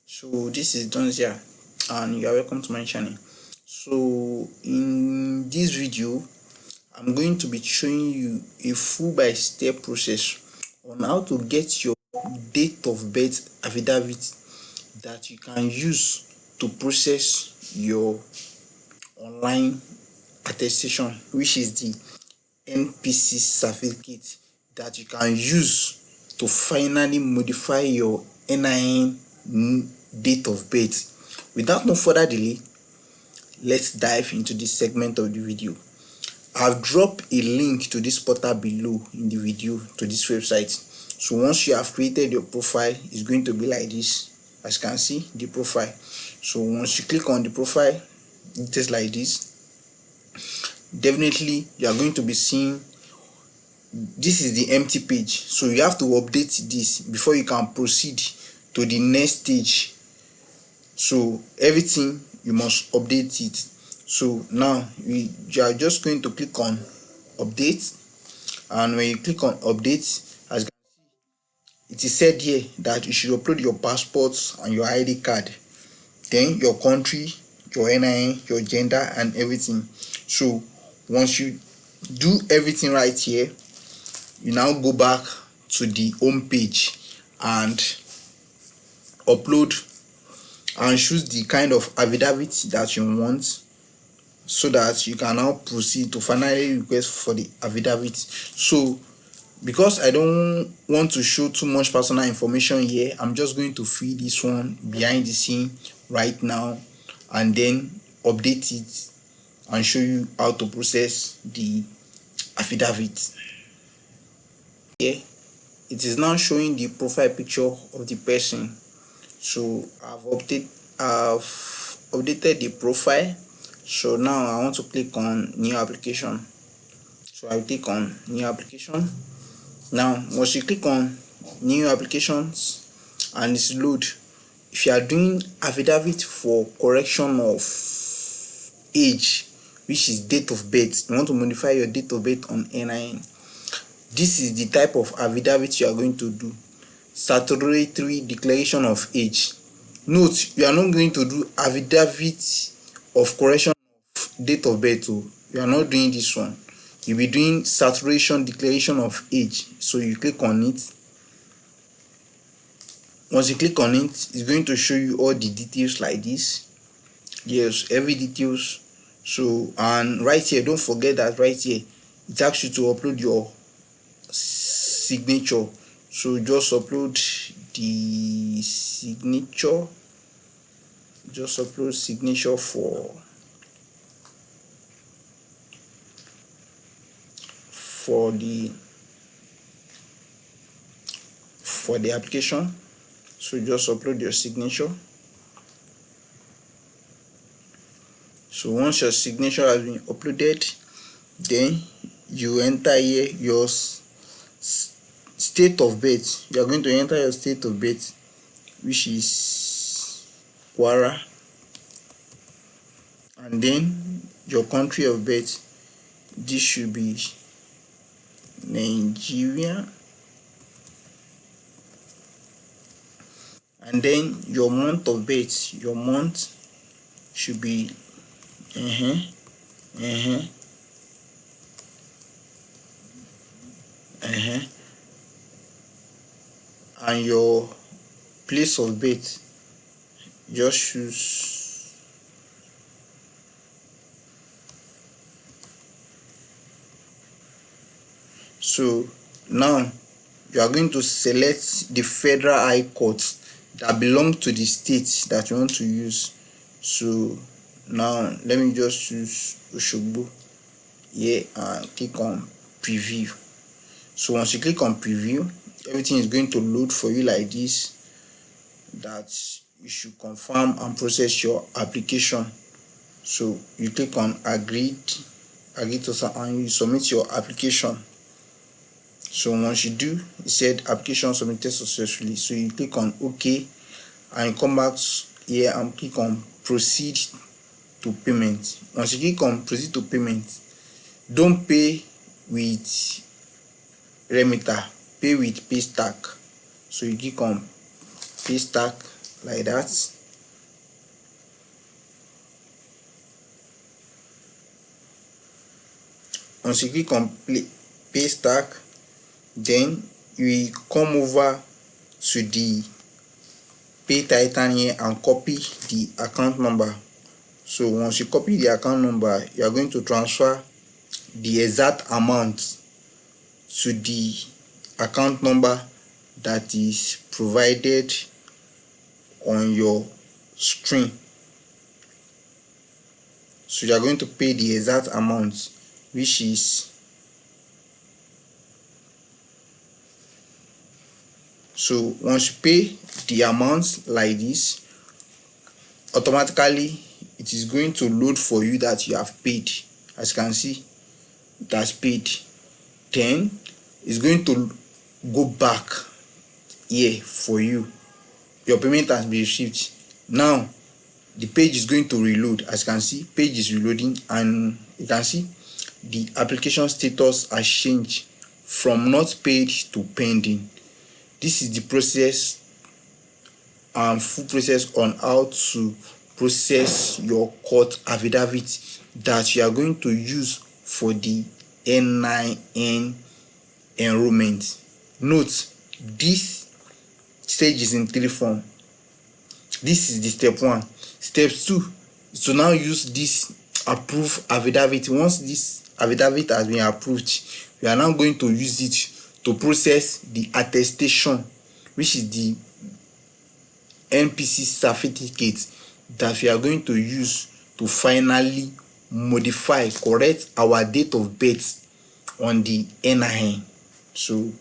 So this is Donzia and you are welcome to my channel. So in this video I'm going to be showing you a full by step process on how to get your date of birth affidavit that you can use to process your online attestation, which is the NPC certificate that you can use to finally modify your NIN date of birth. Without no further delay, let's dive into this segment of the video. I've dropped a link to this portal below in the video, to this website. So once you have created your profile, it's going to be like this. As you can see, the profile. So once you click on the profile, just like this, definitely you are going to be seeing this is the empty page. So you have to update this before you can proceed to the next stage. So everything you must update it. So now you are just going to click on update, and when you click on update, as it is said here that you should upload your passports and your ID card, then your country, your NIN, your gender and everything. So once you do everything right here, you now go back to the home page and upload and choose the kind of affidavit that you want, so that you can now proceed to finally request for the affidavit. So because I don't want to show too much personal information here, I'm just going to fill this one behind the scene right now and then update it and show you how to process the affidavit. Here it is now showing the profile picture of the person. So I've updated the profile. So now I want to click on new application. So I'll click on new application. Now once you click on new applications and it's load, if you are doing affidavit for correction of age, which is date of birth, you want to modify your date of birth on NIN, this is the type of affidavit you are going to do. Statutory declaration of age. Note, you are not going to do affidavit of correction of date of birth. You are not doing this one. You'll be doing saturation declaration of age. So you click on it. Once you click on it, it's going to show you all the details like this. Yes, every details. So, and right here, don't forget that right here it asks you to upload your signature. So just upload the signature. Just upload signature for the application. So just upload your signature. So once your signature has been uploaded, then you enter here your state of birth. You are going to enter your state of birth, which is Kwara, and then your country of birth. This should be Nigeria, and then your month of birth. Your month should be and your place of birth, just choose so now you are going to select the federal high court that belong to the state that you want to use. So now let me just choose Oshogbo here and click on preview. So once you click on preview, everything is going to load for you like this, that you should confirm and process your application. So you click on agree to, and you submit your application. So once you do, it said application submitted successfully. So you click on OK and you come back here and click on proceed to payment. Once you click on proceed to payment, don't pay with remitter, pay with paystack. So you click on paystack like that. Once you click on paste tag, then you come over to the pay title here and copy the account number. So once you copy the account number, you are going to transfer the exact amount to the account number that is provided on your screen. So you are going to pay the exact amount, which is, so once you pay the amount like this, automatically it is going to load for you that you have paid. As you can see, it has paid. Then it's going to go back here for you. Your payment has been received. Now the page is going to reload. As you can see, page is reloading, and you can see the application status has changed from not paid to pending. This is the process and full process on how to process your court affidavit that you are going to use for the NIN enrollment. Note, this stage is in 3 form. This is the step 1. Step 2 is to now use this approved affidavit. Once this affidavit has been approved, we are now going to use it to process the attestation, which is the NPC certificate that we are going to use to finally modify, correct our date of birth on the NIN. So